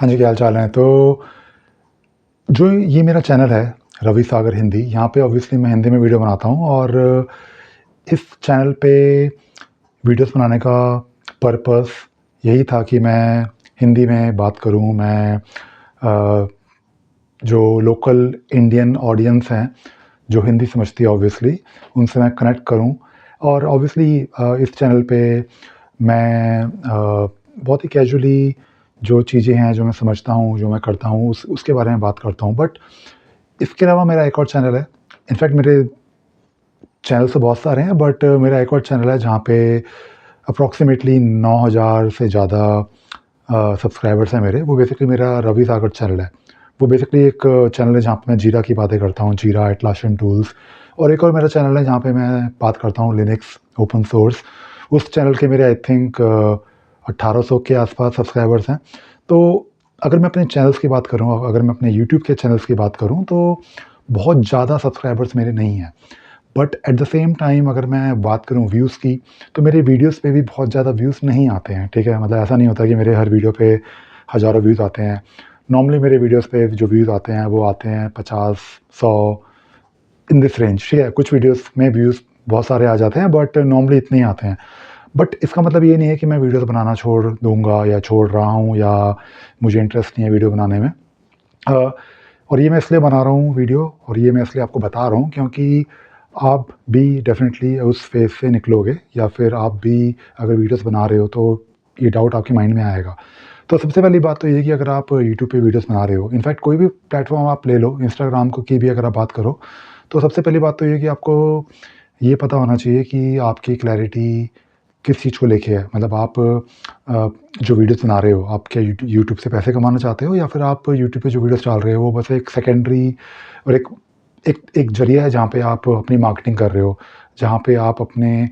हाँ जी, क्या हाल-चाल है? तो जो ये मेरा चैनल है, रवि सागर हिंदी, यहाँ पे ऑब्वियसली मैं हिंदी में वीडियो बनाता हूँ और इस चैनल पे वीडियोज़ बनाने का पर्पस यही था कि मैं हिंदी में बात करूँ, मैं जो लोकल इंडियन ऑडियंस हैं, जो हिंदी समझती है ऑब्वियसली, उनसे मैं कनेक्ट करूँ और ऑब्वियसली इस चैनल पे मैं बहुत ही कैजुअली जो चीज़ें हैं, जो मैं समझता हूँ, जो मैं करता हूँ, उसके बारे में बात करता हूँ। बट इसके अलावा मेरा एक और चैनल है। इनफैक्ट मेरे चैनल्स तो बहुत सारे हैं बट मेरा एक और चैनल है जहाँ पे अप्रॉक्सिमेटली 9000 से ज़्यादा सब्सक्राइबर्स हैं मेरे। वो बेसिकली मेरा रवि सागर चैनल है। वो बेसिकली एक चैनल है जहाँ पे मैं जीरा की बातें करता हूँ, जीरा, एटलासियन टूल्स। और एक और मेरा चैनल है जहाँ पे मैं बात करता हूँ लिनक्स, ओपन सोर्स। उस चैनल के मेरे आई थिंक 1800 के आसपास सब्सक्राइबर्स हैं। तो अगर मैं अपने चैनल्स की बात करूँ, अगर मैं अपने यूट्यूब के चैनल्स की बात करूँ तो बहुत ज़्यादा सब्सक्राइबर्स मेरे नहीं हैं। But at the same time अगर मैं बात करूँ व्यूज़ की, तो मेरे वीडियोज़ पे भी बहुत ज़्यादा व्यूज़ नहीं आते हैं, ठीक है? मतलब ऐसा नहीं होता कि मेरे हर वीडियो पे हज़ारों व्यूज़ आते हैं। नॉर्मली मेरे वीडियोज़ पे जो व्यूज़ आते हैं, वो आते हैं 50, 100 इन दिस रेंज, ठीक है? कुछ वीडियोज़ में व्यूज़ बहुत सारे आ जाते हैं बट नॉर्मली इतने ही आते हैं। बट इसका मतलब ये नहीं है कि मैं वीडियोज़ बनाना छोड़ दूँगा या छोड़ रहा हूँ या मुझे इंटरेस्ट नहीं है वीडियो बनाने में। अ, और ये मैं इसलिए बना रहा हूँ वीडियो और ये मैं इसलिए आपको बता रहा हूँ क्योंकि आप भी डेफ़िनेटली उस फ़ेज़ से निकलोगे या फिर आप भी अगर वीडियोज़ बना रहे हो तो ये डाउट आपके माइंड में आएगा। तो सबसे पहली बात तो ये है कि अगर आप यूट्यूब पे वीडियोज़ बना रहे हो, इनफैक्ट कोई भी प्लेटफ़ॉर्म आप ले लो, इंस्टाग्राम को की भी अगर आप बात करो, तो सबसे पहली बात तो ये है कि आपको ये पता होना चाहिए कि आपकी क्लैरिटी किस चीज़ को लेके है। मतलब आप जो वीडियोज़ बना रहे हो, आप क्या यूट्यूब से पैसे कमाना चाहते हो या फिर आप यूट्यूब पे जो वीडियोज़ डाल रहे हो, वो बस एक सेकेंडरी और एक एक एक ज़रिया है जहाँ पे आप अपनी मार्केटिंग कर रहे हो, जहाँ पे आप अपने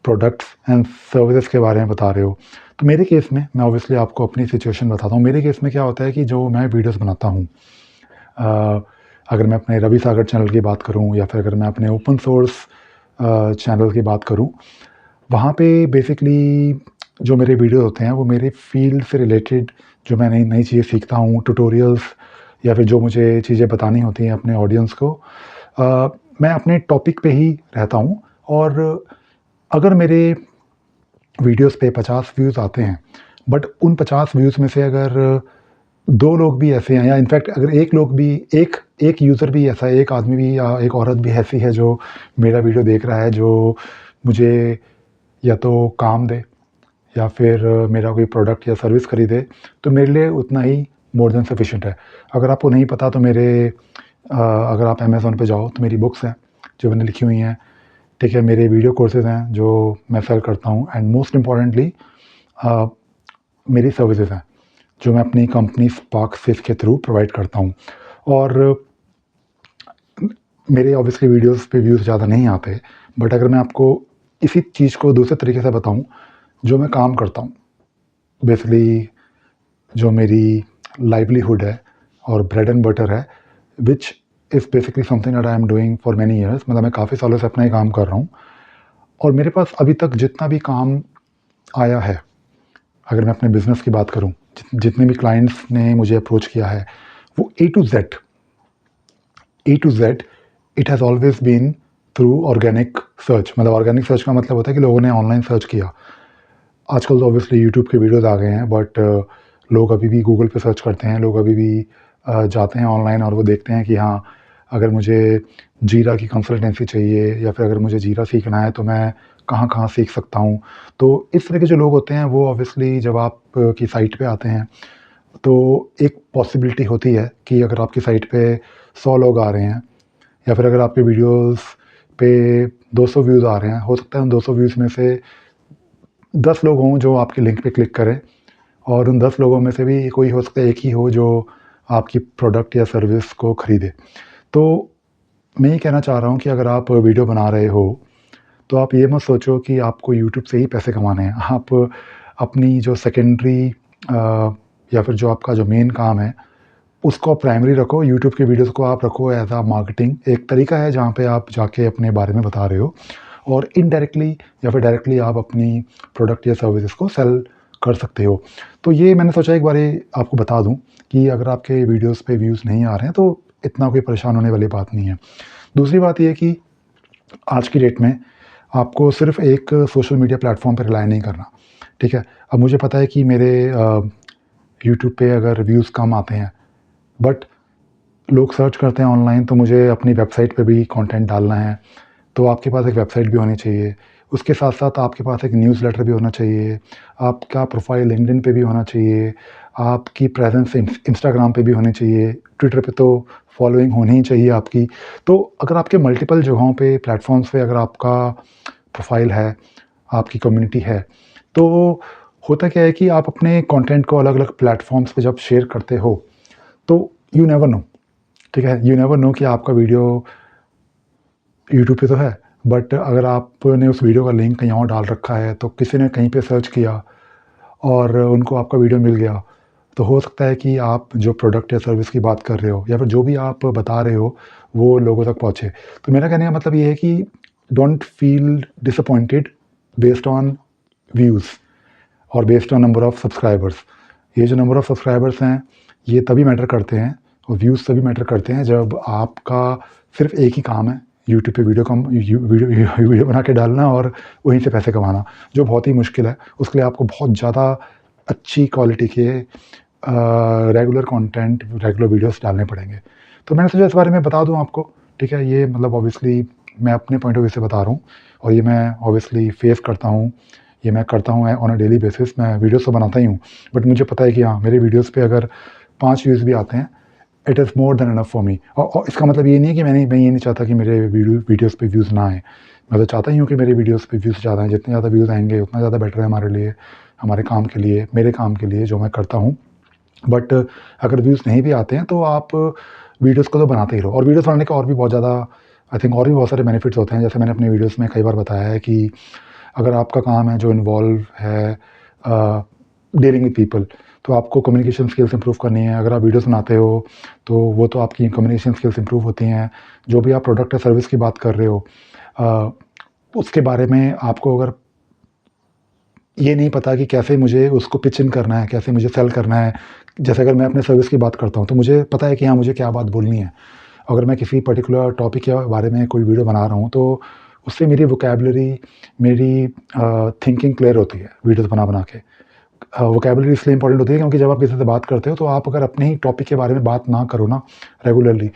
प्रोडक्ट्स एंड सर्विसेज़ के बारे में बता रहे हो। तो मेरे केस में मैं ऑब्वियसली आपको अपनी सिचुएशन बताता हूँ। मेरे केस में क्या होता है कि जो मैं वीडियोज़ बनाता हूँ अ, अगर मैं अपने रवि सागर चैनल की बात करूँ या फिर अगर मैं अपने ओपन सोर्स चैनल की बात करूँ, वहाँ पे बेसिकली जो मेरे वीडियो होते हैं वो मेरे फ़ील्ड से रिलेटेड जो मैं नई नई चीज़ें सीखता हूँ, ट्यूटोरियल्स या फिर जो मुझे चीज़ें बतानी होती हैं अपने ऑडियंस को मैं अपने टॉपिक पे ही रहता हूँ और अगर मेरे वीडियोज़ पे 50 व्यूज़ आते हैं, बट उन 50 व्यूज़ में से अगर 2 लोग भी ऐसे हैं या इनफैक्ट अगर 1 लोग भी एक एक यूज़र भी ऐसा है, एक आदमी भी या एक औरत भी ऐसी है जो मेरा वीडियो देख रहा है, जो मुझे या तो काम दे या फिर मेरा कोई प्रोडक्ट या सर्विस खरीदे, तो मेरे लिए उतना ही मोर देन सफिशिएंट है। अगर आपको नहीं पता तो अगर आप अमेज़न पे जाओ तो मेरी बुक्स हैं, जो मैंने लिखी हुई हैं, ठीक है? मेरे वीडियो कोर्सेज़ हैं जो मैं सेल करता हूँ एंड मोस्ट इम्पोर्टेंटली अ, मेरी सर्विसेज़ हैं, जो मैं अपनी कंपनी स्पार्क सिस के थ्रू प्रोवाइड करता हूँ। और मेरे ऑब्वियसली वीडियोज़ पे व्यूज़ ज़्यादा नहीं आते, बट अगर मैं आपको इसी चीज़ को दूसरे तरीके से बताऊँ, जो मैं काम करता हूँ, बेसिकली जो मेरी लाइवलीहुड है और ब्रेड एंड बटर है, which is basically something that I am doing for many years. मतलब मैं काफ़ी सालों से अपना ही काम कर रहा हूँ और मेरे पास अभी तक जितना भी काम आया है, अगर मैं अपने बिज़नेस की बात करूँ, जितने भी क्लाइंट्स ने मुझे अप्रोच किया है, वो A to Z it has always been through organic search. मतलब ऑर्गेनिक सर्च का मतलब होता है कि लोगों ने ऑनलाइन सर्च किया। आजकल तो ऑब्वियसली यूट्यूब के वीडियोज़ आ गए हैं बट लोग अभी भी गूगल पे सर्च करते हैं, लोग अभी भी जाते हैं ऑनलाइन और वो देखते हैं कि हाँ, अगर मुझे जीरा की कंसल्टेंसी चाहिए या फिर अगर मुझे जीरा सीखना है तो मैं कहाँ-कहाँ सीख सकता हूँ। तो इस तरह के जो लोग होते हैं वो ऑब्वियसली जब आप की साइट पे आते हैं, तो एक पॉसिबिलिटी होती है कि अगर आपकी साइट पे 100 लोग आ रहे हैं या फिर अगर आपके वीडियोज़ पे 200 व्यूज़ आ रहे हैं, हो सकता है उन 200 व्यूज़ में से 10 लोग हों जो आपके लिंक पे क्लिक करें और उन 10 लोगों में से भी कोई हो सकता है एक ही हो जो आपकी प्रोडक्ट या सर्विस को खरीदे। तो मैं ये कहना चाह रहा हूँ कि अगर आप वीडियो बना रहे हो, तो आप ये मत सोचो कि आपको यूट्यूब से ही पैसे कमाने हैं। आप अपनी जो सेकेंडरी या फिर जो आपका जो मेन काम है, उसको आप प्राइमरी रखो, यूट्यूब के वीडियोज़ को आप रखो एज़ अ मार्केटिंग एक तरीका है जहाँ पे आप जाके अपने बारे में बता रहे हो और इनडायरेक्टली या फिर डायरेक्टली आप अपनी प्रोडक्ट या सर्विसेज़ को सेल कर सकते हो। तो ये मैंने सोचा एक बारी आपको बता दूँ कि अगर आपके वीडियोज़ पे व्यूज़ नहीं आ रहे हैं तो इतना कोई परेशान होने वाली बात नहीं है। दूसरी बात ये है कि आज की डेट में आपको सिर्फ़ एक सोशल मीडिया प्लेटफ़ॉर्म पे रिलाय नहीं करना, ठीक है? अब मुझे पता है कि मेरे यूट्यूब पे अगर व्यूज़ कम आते हैं, बट लोग सर्च करते हैं ऑनलाइन तो मुझे अपनी वेबसाइट पे भी कंटेंट डालना है, तो आपके पास एक वेबसाइट भी होनी चाहिए। उसके साथ-साथ आपके पास एक न्यूज़लेटर भी होना चाहिए, आपका प्रोफ़ाइल लिंक्डइन पे भी होना चाहिए, आपकी प्रेज़ेंस इंस्टाग्राम पे भी होनी चाहिए, ट्विटर पे तो फ़ॉलोइंग होनी ही चाहिए आपकी। तो अगर आपके मल्टीपल जगहों पे, प्लेटफ़ॉर्म्स पे अगर आपका प्रोफ़ाइल है, आपकी कम्युनिटी है, तो होता क्या है कि आप अपने कंटेंट को अलग-अलग प्लेटफ़ॉर्म्स पे जब शेयर करते हो, तो यू नेवर नो, ठीक है? यू नेवर नो कि आपका वीडियो यूट्यूब पे तो है, बट अगर आपने उस वीडियो का लिंक कहीं और डाल रखा है, तो किसी ने कहीं पे सर्च किया और उनको आपका वीडियो मिल गया, तो हो सकता है कि आप जो प्रोडक्ट या सर्विस की बात कर रहे हो या फिर जो भी आप बता रहे हो, वो लोगों तक पहुँचे। तो मेरा कहने का मतलब ये है कि don't feel disappointed based on views और based on number of subscribers. ये जो नंबर ऑफ सब्सक्राइबर्स हैं, ये तभी मैटर करते हैं और व्यूज़ तभी मैटर करते हैं जब आपका सिर्फ़ एक ही काम है, यूट्यूब पे वीडियो बना के डालना और वहीं से पैसे कमाना, जो बहुत ही मुश्किल है। उसके लिए आपको बहुत ज़्यादा अच्छी क्वालिटी के रेगुलर कंटेंट, रेगुलर वीडियोज़ डालने पड़ेंगे। तो मैंने सोचा इस बारे में बता दूँ आपको, ठीक है? ये मतलब ऑब्वियसली मैं अपने पॉइंट ऑफ व्यू से बता रहा हूँ और ये मैं ऑब्वियसली फेस करता हूँ, ये मैं करता हूँ ऑन अ डेली बेसिस। मैं वीडियोज़ तो बनाता ही हूँ, बट मुझे पता है कि हाँ, मेरे वीडियोज़ पे अगर 5 व्यूज़ भी आते हैं, it is more than enough for me. और इसका मतलब ये नहीं है कि मैं ये नहीं चाहता कि मेरे वीडियोज़ पे व्यूज़ ना आएँ। मैं तो चाहता ही हूँ कि मेरे वीडियोज़ पे व्यूज़ ज़्यादा आएँ, जितने ज़्यादा व्यूज़ आएँगे उतना ज़्यादा बेटर है हमारे लिए, हमारे काम के लिए, मेरे काम के लिए जो मैं करता हूँ। बट अगर व्यूज़ नहीं भी आते हैं तो आप वीडियोज़ को तो बनाते ही रहो और वीडियोज़ बनाने के और भी बहुत ज़्यादा आई थिंक और भी बहुत सारे बेनिफिट्स होते हैं। जैसे मैंने अपने वीडियोज़ में कई बार बताया है कि अगर आपका काम है जो इन्वॉल्व है डीलिंग विद पीपल, तो आपको कम्युनिकेशन स्किल्स इंप्रूव करनी है। अगर आप वीडियोज़ बनाते हो, तो वो तो आपकी कम्युनिकेशन स्किल्स इंप्रूव होती हैं। जो भी आप प्रोडक्ट या सर्विस की बात कर रहे हो अ, उसके बारे में आपको अगर ये नहीं पता कि कैसे मुझे उसको पिच इन करना है, कैसे मुझे सेल करना है। जैसे अगर मैं अपने सर्विस की बात करता हूँ, तो मुझे पता है कि हाँ, मुझे क्या बात बोलनी है। अगर मैं किसी पर्टिकुलर टॉपिक के बारे में कोई वीडियो बना रहा हूँ, तो उससे मेरी वोकैब्युलरी, मेरी थिंकिंग क्लियर होती है वीडियोज़ बना-बना के। वोकैब्युलरी इसलिए इम्पोर्टेंट होती है क्योंकि जब आप किसी से बात करते हो, तो आप अगर अपने ही टॉपिक के बारे में बात ना करो ना रेगुलरली,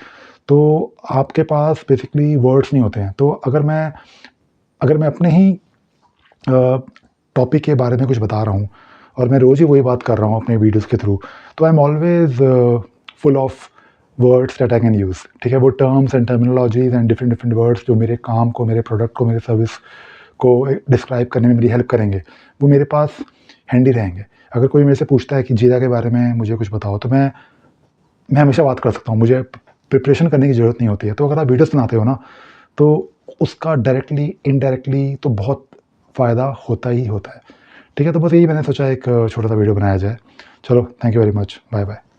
तो आपके पास बेसिकली वर्ड्स नहीं होते हैं। तो अगर मैं अपने ही टॉपिक के बारे में कुछ बता रहा हूँ और मैं रोज़ ही वही बात कर रहा हूँ अपने वीडियोज़ के थ्रू, तो I am always full of words that I can use, ठीक है? वो terms and terminologies and different different words जो मेरे काम को, मेरे प्रोडक्ट को, मेरे सर्विस को डिस्क्राइब करने में मेरी हेल्प करेंगे, वो मेरे पास हैंडी रहेंगे। अगर कोई मेरे से पूछता है कि जीरा के बारे में मुझे कुछ बताओ, तो मैं हमेशा बात कर सकता हूँ, मुझे प्रिपरेशन करने की ज़रूरत नहीं होती है। तो अगर आप वीडियोज़ बनाते हो ना, तो उसका डायरेक्टली, इनडायरेक्टली तो बहुत फ़ायदा होता ही होता है। ठीक है? तो बस यही मैंने सोचा एक छोटा-सा वीडियो बनाया जाए। चलो, thank you very much. Bye bye.